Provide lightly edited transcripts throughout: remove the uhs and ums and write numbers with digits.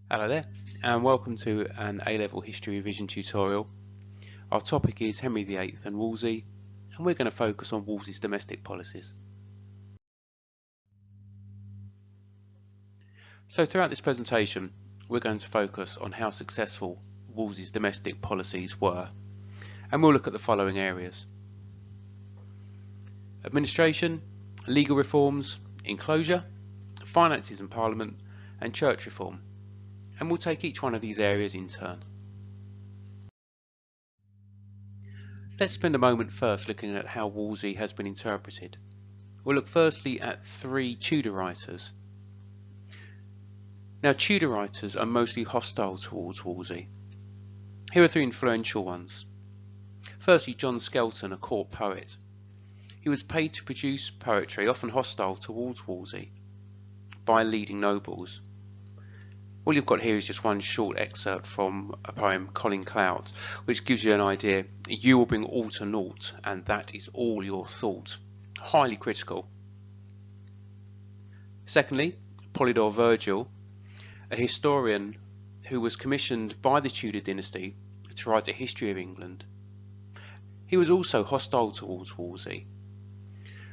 Hello there, and welcome to an A-level history revision tutorial. Our topic is Henry VIII and Wolsey, and we're going to focus on Wolsey's domestic policies. So throughout this presentation, we're going to focus on how successful Wolsey's domestic policies were, and we'll look at the following areas: administration, legal reforms, enclosure, finances and parliament, and church reform. And we'll take each one of these areas in turn. Let's spend a moment first looking at how Wolsey has been interpreted. We'll look firstly at three Tudor writers. Now, Tudor writers are mostly hostile towards Wolsey. Here are three influential ones. Firstly, John Skelton, a court poet. He was paid to produce poetry often hostile towards Wolsey by leading nobles. All you've got here is just one short excerpt from a poem, Colin Clout, which gives you an idea. You will bring all to naught, and that is all your thought. Highly critical. Secondly, Polydore Virgil, a historian who was commissioned by the Tudor dynasty to write a history of England. He was also hostile towards Wolsey,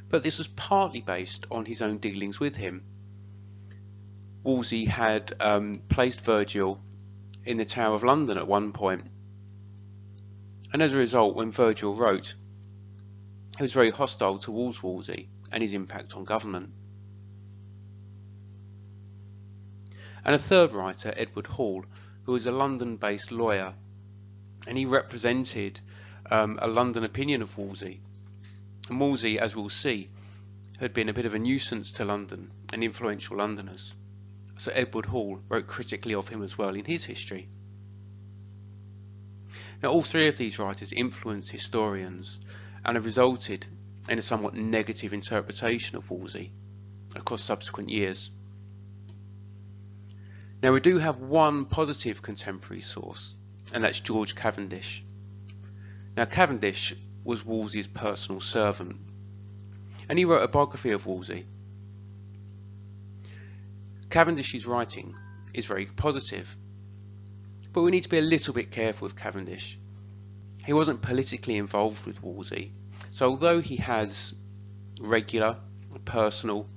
but this was partly based on his own dealings with him. Wolsey had placed Virgil in the Tower of London at one point, and as a result, when Virgil wrote, he was very hostile towards Wolsey and his impact on government. And a third writer, Edward Hall, who was a London-based lawyer, and he represented a London opinion of Wolsey. And Wolsey, as we'll see, had been a bit of a nuisance to London and influential Londoners. So Edward Hall wrote critically of him as well in his history. Now, all three of these writers influenced historians and have resulted in a somewhat negative interpretation of Wolsey across subsequent years. Now, we do have one positive contemporary source, and that's George Cavendish. Now, Cavendish was Wolsey's personal servant, and he wrote a biography of Wolsey. Cavendish's writing is very positive, but we need to be a little bit careful with Cavendish. He wasn't politically involved with Wolsey, so although he has regular, personal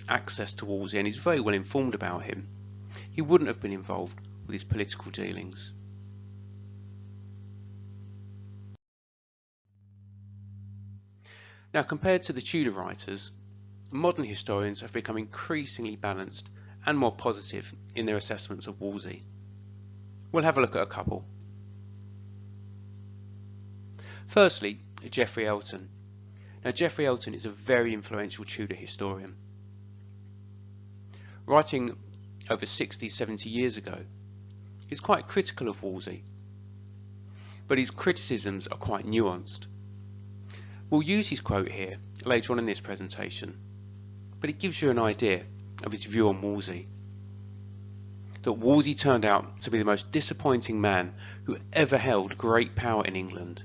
access to Wolsey and is very well informed about him, he wouldn't have been involved with his political dealings. Now, compared to the Tudor writers, modern historians have become increasingly balanced and more positive in their assessments of Wolsey. We'll have a look at a couple. Firstly, Geoffrey Elton. Now, Geoffrey Elton is a very influential Tudor historian. Writing over 60, 70 years ago, he's quite critical of Wolsey, but his criticisms are quite nuanced. We'll use his quote here later on in this presentation, but it gives you an idea of his view on Wolsey. That Wolsey turned out to be the most disappointing man who ever held great power in England,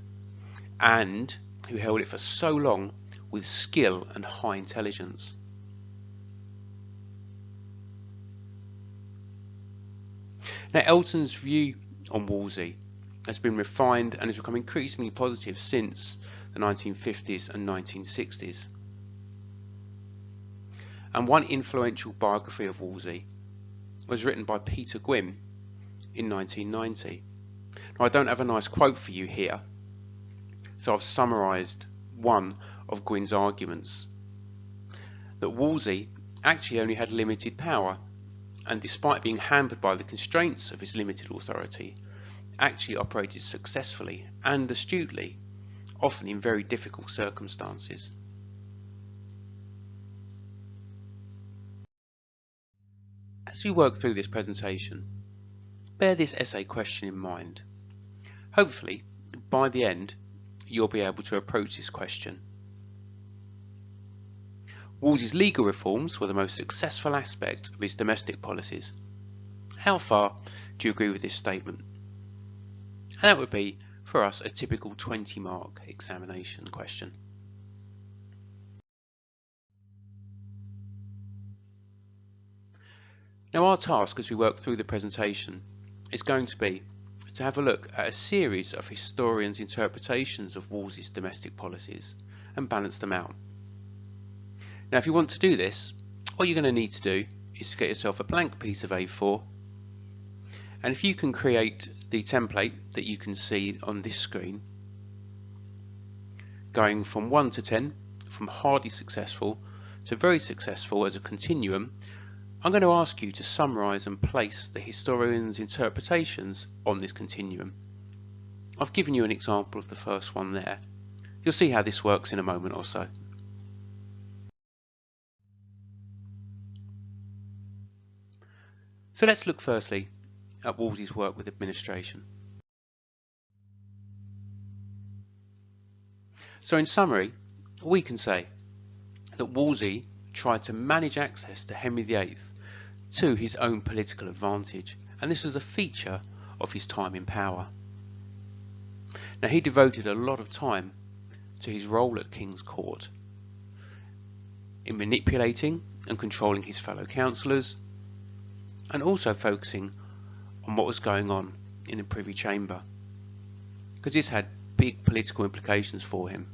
and who held it for so long with skill and high intelligence. Now, Elton's view on Wolsey has been refined and has become increasingly positive since the 1950s and 1960s. And one influential biography of Wolsey was written by Peter Gwynne in 1990. Now, I don't have a nice quote for you here, so I've summarised one of Gwynne's arguments. That Wolsey actually only had limited power, and despite being hampered by the constraints of his limited authority, actually operated successfully and astutely, often in very difficult circumstances. As we work through this presentation, bear this essay question in mind. Hopefully, by the end, you'll be able to approach this question. Wolsey's legal reforms were the most successful aspect of his domestic policies. How far do you agree with this statement? And that would be, for us, a typical 20-mark examination question. Now our task as we work through the presentation is going to be to have a look at a series of historians' interpretations of Wolsey's domestic policies and balance them out. Now if you want to do this, all you're going to need to do is to get yourself a blank piece of A4, and if you can create the template that you can see on this screen, going from 1 to 10, from hardly successful to very successful as a continuum, I'm going to ask you to summarise and place the historians' interpretations on this continuum. I've given you an example of the first one there. You'll see how this works in a moment or so. So let's look firstly at Wolsey's work with administration. So in summary, we can say that Wolsey tried to manage access to Henry VIII to his own political advantage, and this was a feature of his time in power. Now he devoted a lot of time to his role at King's Court in manipulating and controlling his fellow councillors, and also focusing on what was going on in the Privy Chamber, because this had big political implications for him.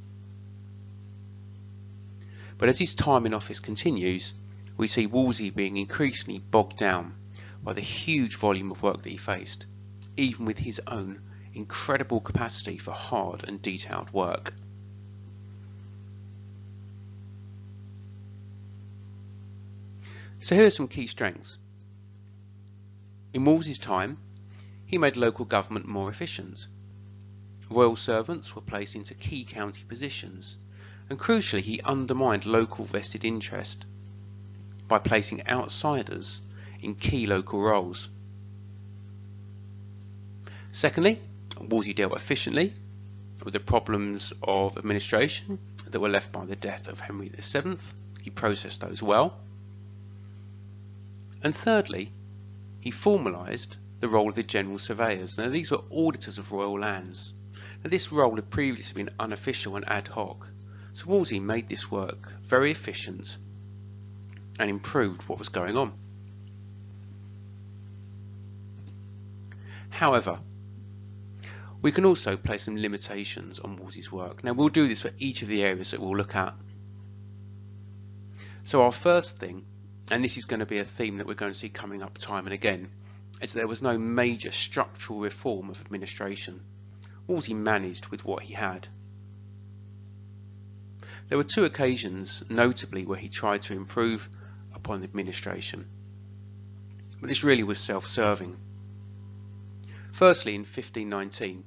But as his time in office continues, we see Wolsey being increasingly bogged down by the huge volume of work that he faced, even with his own incredible capacity for hard and detailed work. So here are some key strengths. In Wolsey's time, he made local government more efficient. Royal servants were placed into key county positions, and crucially he undermined local vested interest by placing outsiders in key local roles. Secondly, Wolsey dealt efficiently with the problems of administration that were left by the death of Henry VII. He processed those well. And thirdly, he formalised the role of the general surveyors. Now these were auditors of royal lands. Now this role had previously been unofficial and ad hoc, so Wolsey made this work very efficient and improved what was going on. However, we can also place some limitations on Wolsey's work. Now we'll do this for each of the areas that we'll look at. So our first thing, and this is going to be a theme that we're going to see coming up time and again, is that there was no major structural reform of administration. Wolsey managed with what he had. There were two occasions, notably, where he tried to improve upon administration, but this really was self-serving. Firstly, in 1519,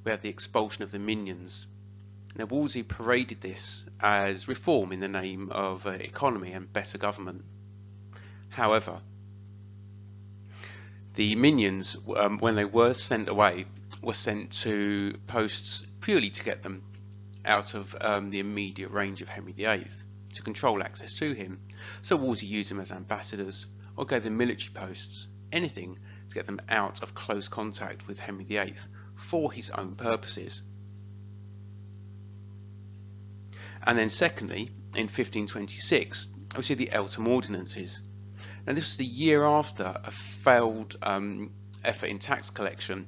we have the expulsion of the minions. Now Wolsey paraded this as reform in the name of economy and better government. However, the minions, when they were sent away, were sent to posts purely to get them out of the immediate range of Henry VIII, to control access to him. So Wolsey used them as ambassadors or gave them military posts, anything to get them out of close contact with Henry VIII for his own purposes. And then secondly, in 1526, we see the Eltham Ordinances. Now this was the year after a failed effort in tax collection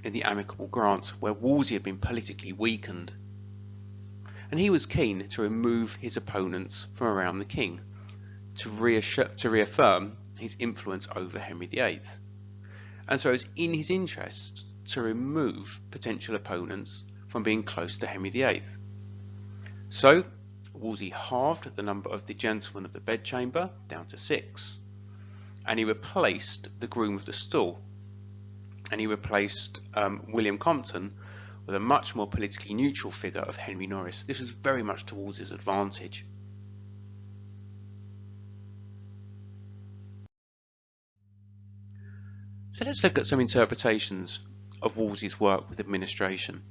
in the Amicable Grant, where Wolsey had been politically weakened. And he was keen to remove his opponents from around the king, to reaffirm his influence over Henry VIII. And so it was in his interest to remove potential opponents from being close to Henry VIII. So Wolsey halved the number of the gentlemen of the bedchamber down to 6, and he replaced the groom of the stool, and he replaced William Compton with a much more politically neutral figure of Henry Norris. This was very much towards his advantage. So let's look at some interpretations of Wolsey's work with administration.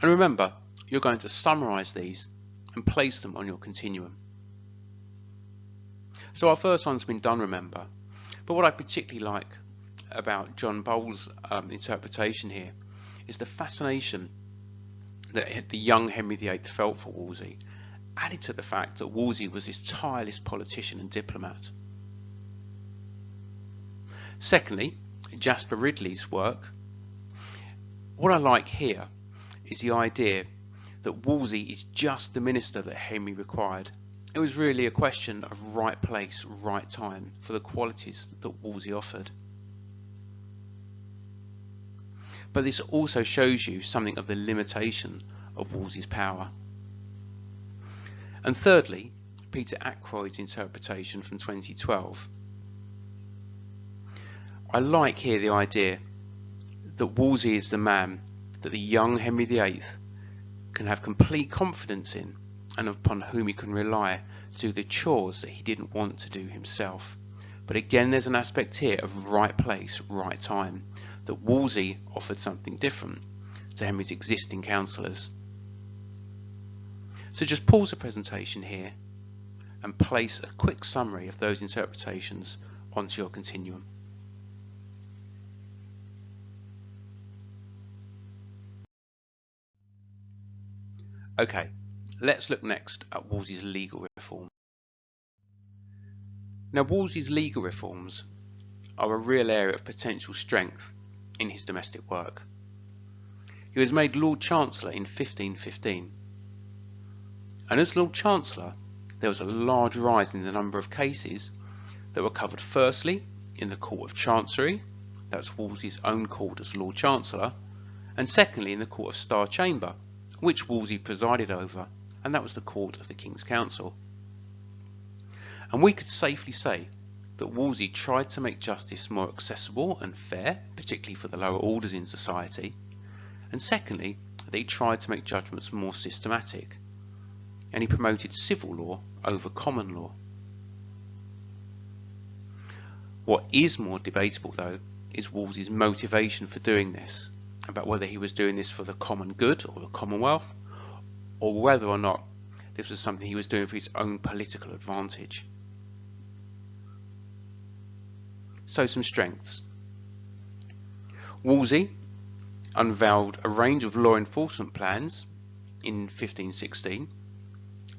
And remember, you're going to summarise these and place them on your continuum. So our first one's been done, remember, but what I particularly like about John Bowles' interpretation here is the fascination that the young Henry VIII felt for Wolsey, added to the fact that Wolsey was this tireless politician and diplomat. Secondly, Jasper Ridley's work. What I like here is the idea that Wolsey is just the minister that Henry required. It was really a question of right place, right time for the qualities that Wolsey offered. But this also shows you something of the limitation of Wolsey's power. And thirdly, Peter Ackroyd's interpretation from 2012. I like here the idea that Wolsey is the man that the young Henry VIII can have complete confidence in and upon whom he can rely to do the chores that he didn't want to do himself. But again, there's an aspect here of right place, right time, that Wolsey offered something different to Henry's existing councillors. So just pause the presentation here and place a quick summary of those interpretations onto your continuum. Okay, let's look next at Wolsey's legal reform. Now, Wolsey's legal reforms are a real area of potential strength in his domestic work. He was made Lord Chancellor in 1515, and as Lord Chancellor there was a large rise in the number of cases that were covered, firstly in the Court of Chancery, that's Wolsey's own court as Lord Chancellor, and secondly in the Court of Star Chamber, which Wolsey presided over, and that was the court of the King's Council. And we could safely say that Wolsey tried to make justice more accessible and fair, particularly for the lower orders in society, and secondly that he tried to make judgments more systematic, and he promoted civil law over common law. What is more debatable though is Wolsey's motivation for doing this, about whether he was doing this for the common good or the Commonwealth, or whether or not this was something he was doing for his own political advantage. So some strengths. Wolsey unveiled a range of law enforcement plans in 1516,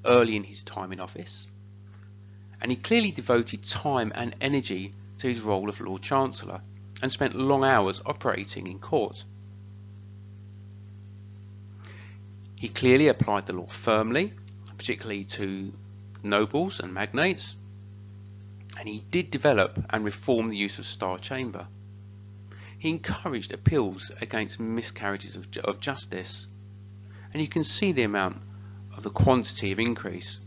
early in his time in office, and he clearly devoted time and energy to his role of Lord Chancellor and spent long hours operating in court. He clearly applied the law firmly, particularly to nobles and magnates, and he did develop and reform the use of Star Chamber. He encouraged appeals against miscarriages of justice, and you can see the amount of the quantity of increase.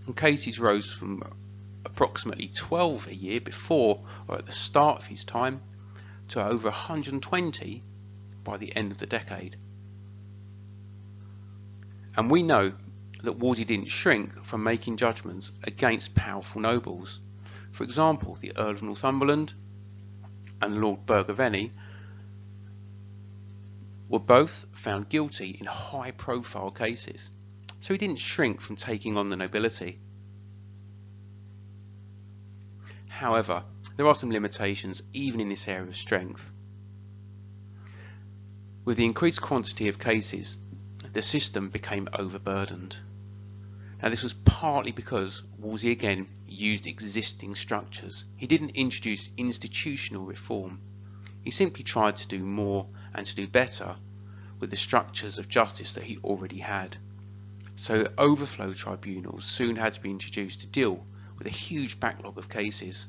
And cases rose from approximately 12 a year before or at the start of his time to over 120 by the end of the decade. And we know that Wolsey didn't shrink from making judgments against powerful nobles. For example, the Earl of Northumberland and Lord Bergaveni were both found guilty in high-profile cases, so he didn't shrink from taking on the nobility. However, there are some limitations even in this area of strength. With the increased quantity of cases, the system became overburdened. Now this was partly because Wolsey again used existing structures. He didn't introduce institutional reform. He simply tried to do more and to do better with the structures of justice that he already had. So overflow tribunals soon had to be introduced to deal with a huge backlog of cases.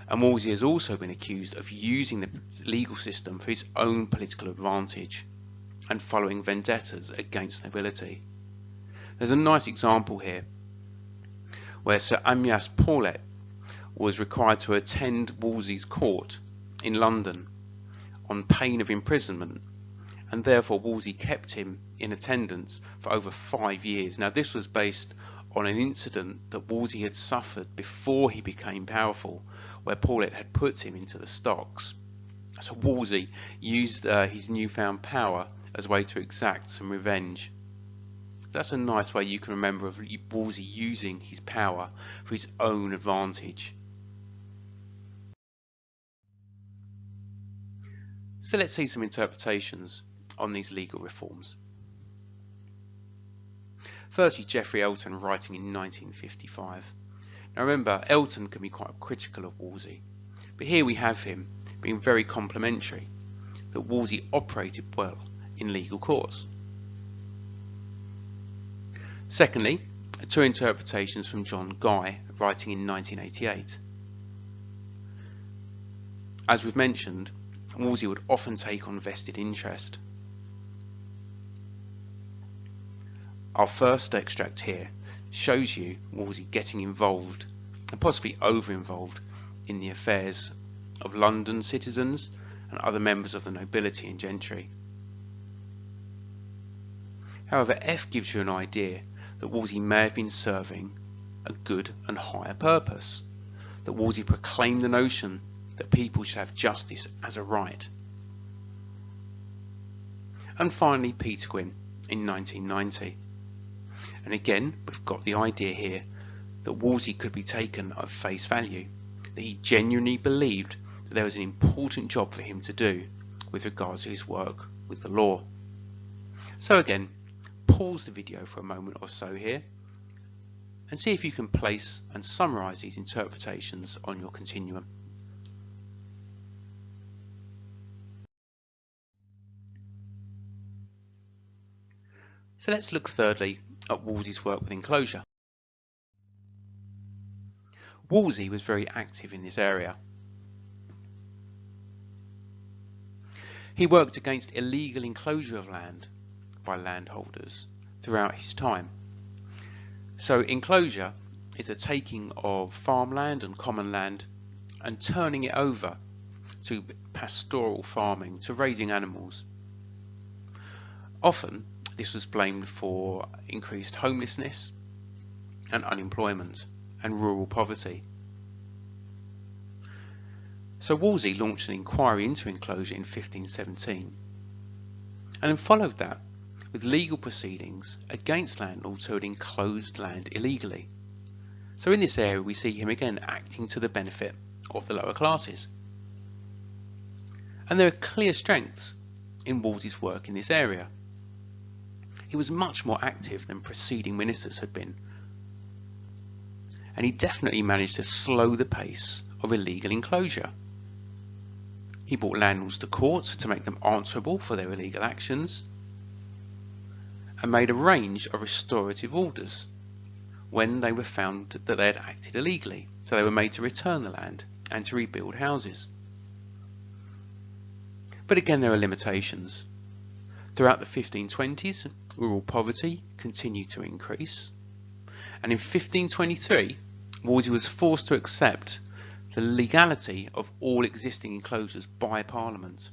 And Wolsey has also been accused of using the legal system for his own political advantage and following vendettas against nobility. There's a nice example here where Sir Amyas Paulet was required to attend Wolsey's court in London on pain of imprisonment, and therefore Wolsey kept him in attendance for over 5 years. Now this was based on an incident that Wolsey had suffered before he became powerful, where Paulet had put him into the stocks. So Wolsey used his newfound power as a way to exact some revenge. That's a nice way you can remember of Wolsey using his power for his own advantage. So let's see some interpretations on these legal reforms. Firstly, Geoffrey Elton writing in 1955. Now remember, Elton can be quite critical of Wolsey, but here we have him being very complimentary, that Wolsey operated well in legal courts. Secondly, two interpretations from John Guy, writing in 1988. As we've mentioned, Wolsey would often take on vested interest. Our first extract here shows you Wolsey getting involved, and possibly over-involved, in the affairs of London citizens and other members of the nobility and gentry. However, F gives you an idea that Wolsey may have been serving a good and higher purpose, that Wolsey proclaimed the notion that people should have justice as a right. And finally, Peter Gwyn in 1990. And again, we've got the idea here that Wolsey could be taken at face value, that he genuinely believed that there was an important job for him to do with regards to his work with the law. So again, pause the video for a moment or so here and see if you can place and summarise these interpretations on your continuum. So let's look thirdly at Wolsey's work with Enclosure. Wolsey was very active in this area. He worked against illegal enclosure of land by landholders throughout his time. So enclosure is a taking of farmland and common land and turning it over to pastoral farming, to raising animals. Often this was blamed for increased homelessness and unemployment and rural poverty. So Wolsey launched an inquiry into enclosure in 1517 and then followed that with legal proceedings against landlords who had enclosed land illegally. So in this area we see him again acting to the benefit of the lower classes. And there are clear strengths in Wolsey's work in this area. He was much more active than preceding ministers had been, and he definitely managed to slow the pace of illegal enclosure. He brought landlords to court to make them answerable for their illegal actions, and made a range of restorative orders when they were found that they had acted illegally. So they were made to return the land and to rebuild houses. But again, there are limitations. Throughout the 1520s, rural poverty continued to increase, and in 1523, Wolsey was forced to accept the legality of all existing enclosures by Parliament.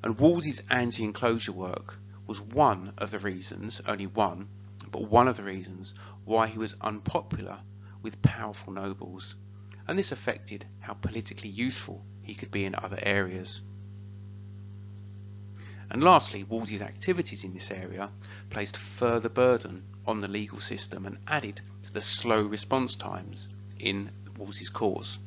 And Wolsey's anti-enclosure work was one of the reasons, only one, but one of the reasons why he was unpopular with powerful nobles, and this affected how politically useful he could be in other areas. And lastly, Wolsey's activities in this area placed further burden on the legal system and added to the slow response times in Wolsey's cause.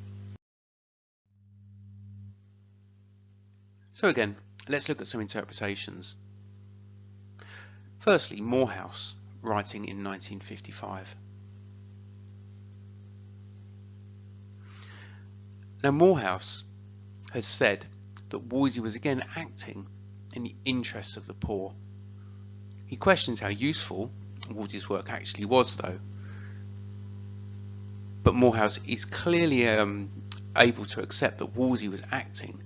So again, let's look at some interpretations. Firstly, Morehouse, writing in 1955. Now Morehouse has said that Wolsey was again acting in the interests of the poor. He questions how useful Wolsey's work actually was though, but Morehouse is clearly able to accept that Wolsey was acting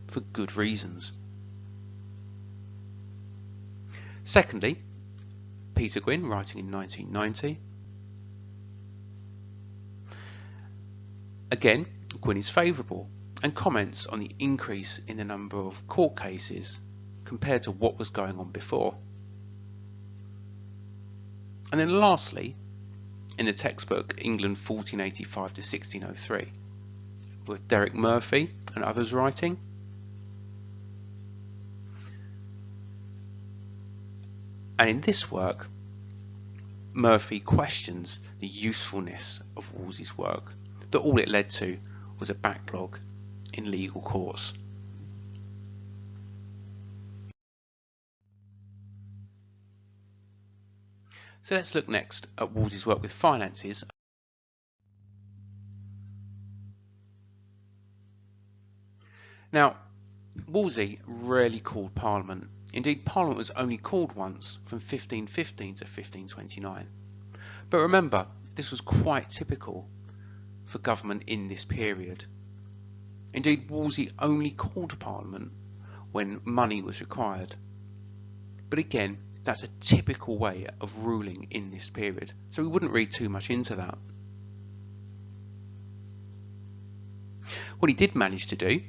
for good reasons. Secondly, Peter Gwyn, writing in 1990. Again, Gwyn is favourable and comments on the increase in the number of court cases compared to what was going on before. And then lastly, in the textbook England 1485 to 1603, with Derek Murphy and others writing, and in this work Murphy questions the usefulness of Wolsey's work, that all it led to was a backlog in legal courts. So let's look next at Wolsey's work with finances. Now, Wolsey rarely called Parliament. Indeed, Parliament was only called once from 1515 to 1529. But remember, this was quite typical for government in this period. Indeed, Wolsey only called Parliament when money was required. But again, that's a typical way of ruling in this period, so we wouldn't read too much into that. What he did manage to do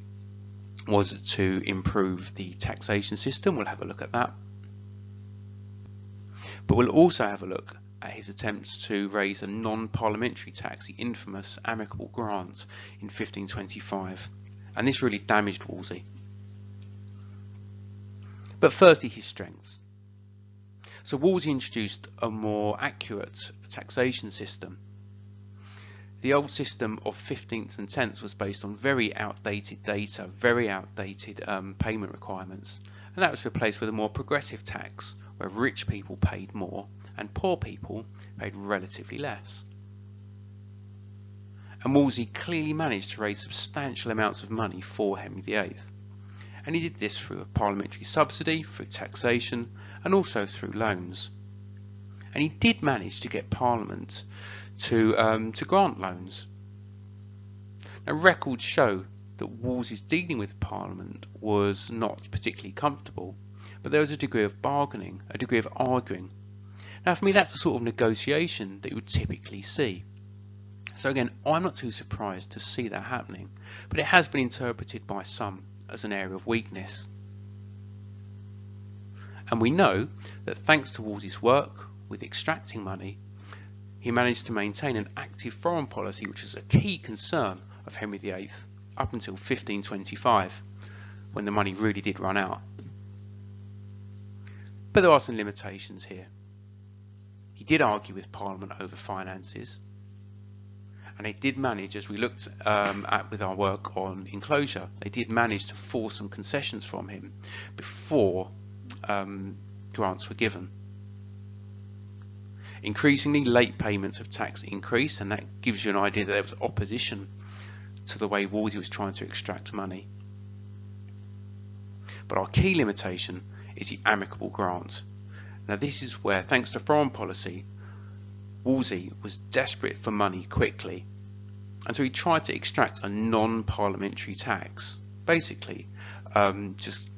was to improve the taxation system. We'll have a look at that. But we'll also have a look at his attempts to raise a non-parliamentary tax, the infamous amicable grant, in 1525. And this really damaged Wolsey. But firstly, his strengths. So Wolsey introduced a more accurate taxation system. The old system of 15ths and 10ths was based on very outdated data, very outdated payment requirements, and that was replaced with a more progressive tax where rich people paid more and poor people paid relatively less. And Wolsey clearly managed to raise substantial amounts of money for Henry VIII. And he did this through a parliamentary subsidy, through taxation, and also through loans. And he did manage to get Parliament to grant loans. Now, records show that Wolsey's dealing with Parliament was not particularly comfortable, but there was a degree of bargaining, a degree of arguing. Now, for me, that's the sort of negotiation that you would typically see. So again, I'm not too surprised to see that happening, but it has been interpreted by some as an area of weakness. And we know that thanks to Wolsey's work with extracting money, he managed to maintain an active foreign policy, which was a key concern of Henry VIII up until 1525, when the money really did run out. But there are some limitations here. He did argue with Parliament over finances, and they did manage, as we looked at with our work on Enclosure, they did manage to force some concessions from him before grants were given. Increasingly, late payments of tax increased, and that gives you an idea that there was opposition to the way Wolsey was trying to extract money. But our key limitation is the amicable grant. Now this is where, thanks to foreign policy, Wolsey was desperate for money quickly, and so he tried to extract a non-parliamentary tax, basically just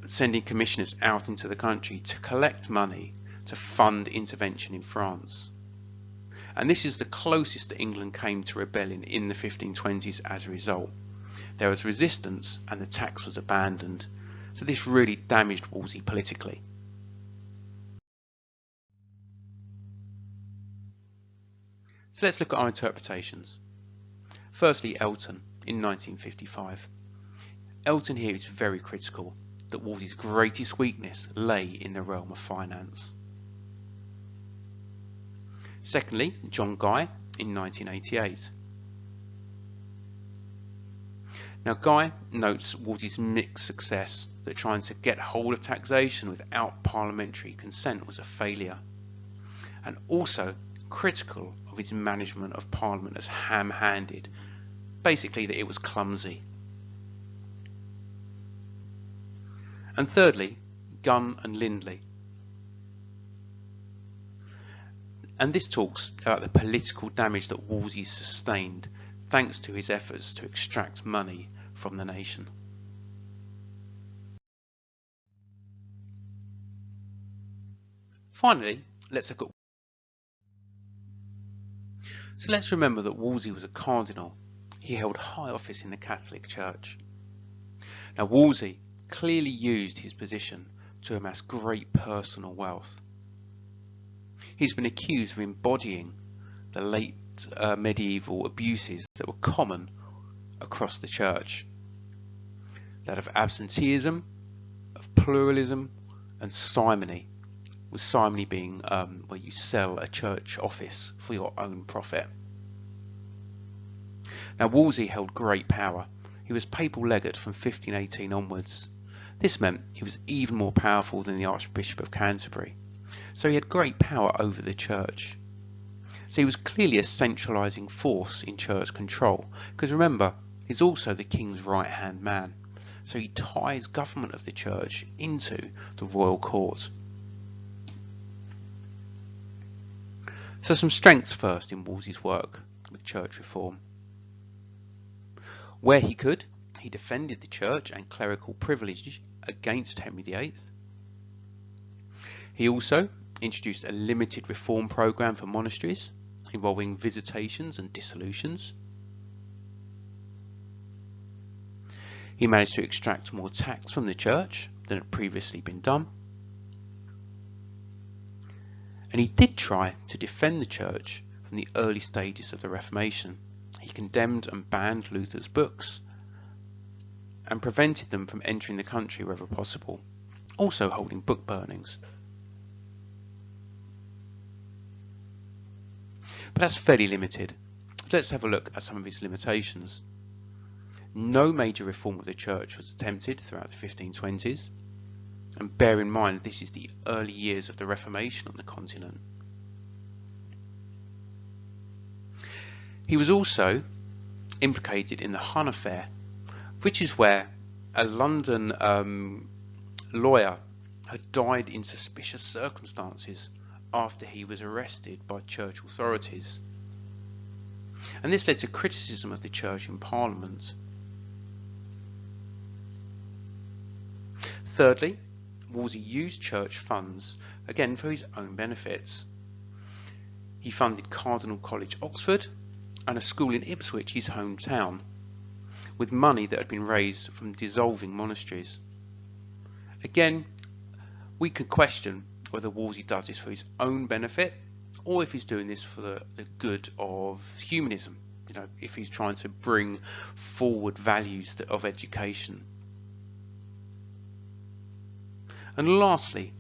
sending commissioners out into the country to collect money to fund intervention in France. And this is the closest that England came to rebellion in the 1520s as a result. There was resistance and the tax was abandoned, so this really damaged Wolsey politically. So let's look at our interpretations. Firstly, Elton in 1955. Elton here is very critical that Wolsey's greatest weakness lay in the realm of finance. Secondly, John Guy in 1988. Now Guy notes Wolsey's mixed success, that trying to get hold of taxation without parliamentary consent was a failure, and also critical of his management of Parliament as ham-handed, basically that it was clumsy. And thirdly, Gunn and Lindley. And this talks about the political damage that Wolsey sustained thanks to his efforts to extract money from the nation. Finally, let's look at. So let's remember that Wolsey was a cardinal. He held high office in the Catholic Church. Now Wolsey clearly used his position to amass great personal wealth. He's been accused of embodying the late medieval abuses that were common across the church. That of absenteeism, of pluralism, and simony, with simony being where you sell a church office for your own profit. Now Wolsey held great power. He was papal legate from 1518 onwards. This meant he was even more powerful than the Archbishop of Canterbury. so he had great power over the church. So he was clearly a centralising force in church control, because remember, he's also the king's right-hand man, so he ties government of the church into the royal court. So some strengths first in Wolsey's work with church reform. Where he could, he defended the church and clerical privilege against Henry VIII. He also introduced a limited reform programme for monasteries, involving visitations and dissolutions. He managed to extract more tax from the church than had previously been done. And he did try to defend the church from the early stages of the Reformation. He condemned and banned Luther's books and prevented them from entering the country wherever possible, also holding book burnings. But that's fairly limited. Let's have a look at some of his limitations. No major reform of the church was attempted throughout the 1520s, and bear in mind this is the early years of the Reformation on the continent. He was also implicated in the Hun affair, which is where a London lawyer had died in suspicious circumstances after he was arrested by church authorities. And this led to criticism of the church in Parliament. Thirdly, Wolsey used church funds, again for his own benefits. He funded Cardinal College, Oxford, and a school in Ipswich, his hometown, with money that had been raised from dissolving monasteries. Again, we could question whether Wolsey does this for his own benefit or if he's doing this for the good of humanism, if he's trying to bring forward values of education. And lastly,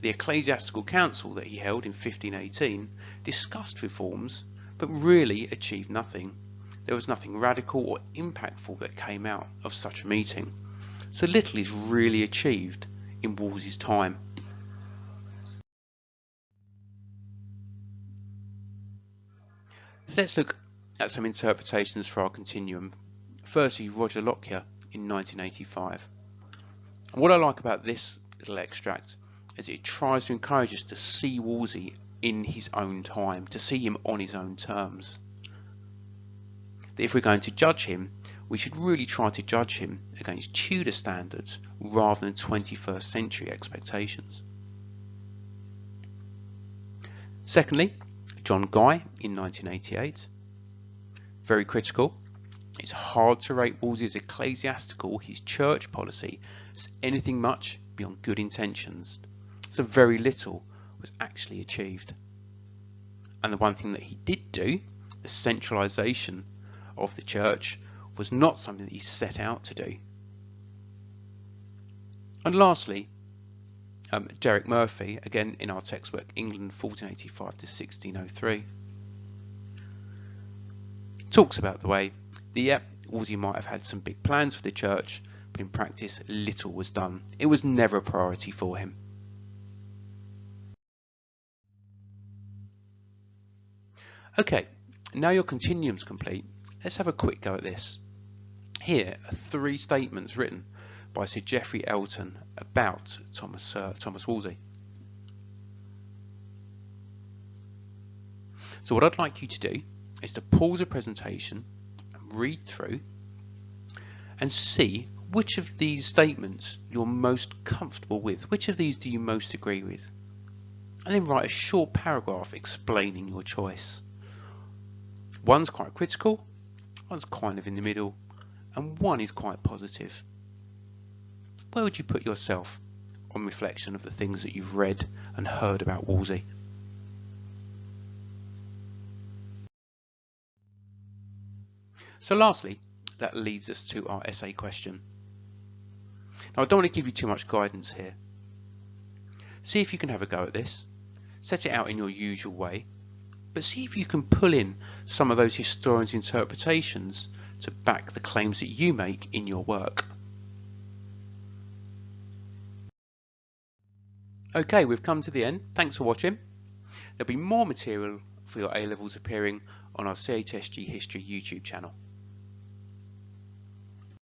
the ecclesiastical council that he held in 1518 discussed reforms but really achieved nothing. There was nothing radical or impactful that came out of such a meeting. So little is really achieved in Wolsey's time. Let's look at some interpretations for our continuum. Firstly, Roger Lockyer in 1985. And what I like about this little extract is it tries to encourage us to see Wolsey in his own time, to see him on his own terms. That if we're going to judge him, we should really try to judge him against Tudor standards rather than 21st century expectations. Secondly, John Guy in 1988. Very critical. It's hard to rate Wolsey's ecclesiastical, his church policy, as anything much beyond good intentions. So very little was actually achieved. And the one thing that he did do, the centralisation of the church, was not something that he set out to do. And lastly, Derek Murphy, again in our textbook, England 1485 to 1603, talks about the way that Wolsey might have had some big plans for the church, but in practice little was done. It was never a priority for him. Okay, now your continuum's complete. Let's have a quick go at this. Here are 3 statements written by Sir Geoffrey Elton about Thomas Wolsey. So what I'd like you to do is to pause the presentation and read through and see which of these statements you're most comfortable with. Which of these do you most agree with? And then write a short paragraph explaining your choice. One's quite critical, one's kind of in the middle, and one is quite positive. Where would you put yourself on reflection of the things that you've read and heard about Wolsey? So lastly, that leads us to our essay question. Now I don't want to give you too much guidance here. See if you can have a go at this. Set it out in your usual way, but see if you can pull in some of those historians' interpretations to back the claims that you make in your work. Okay, we've come to the end. Thanks for watching. There'll be more material for your A-levels appearing on our CHSG History YouTube channel.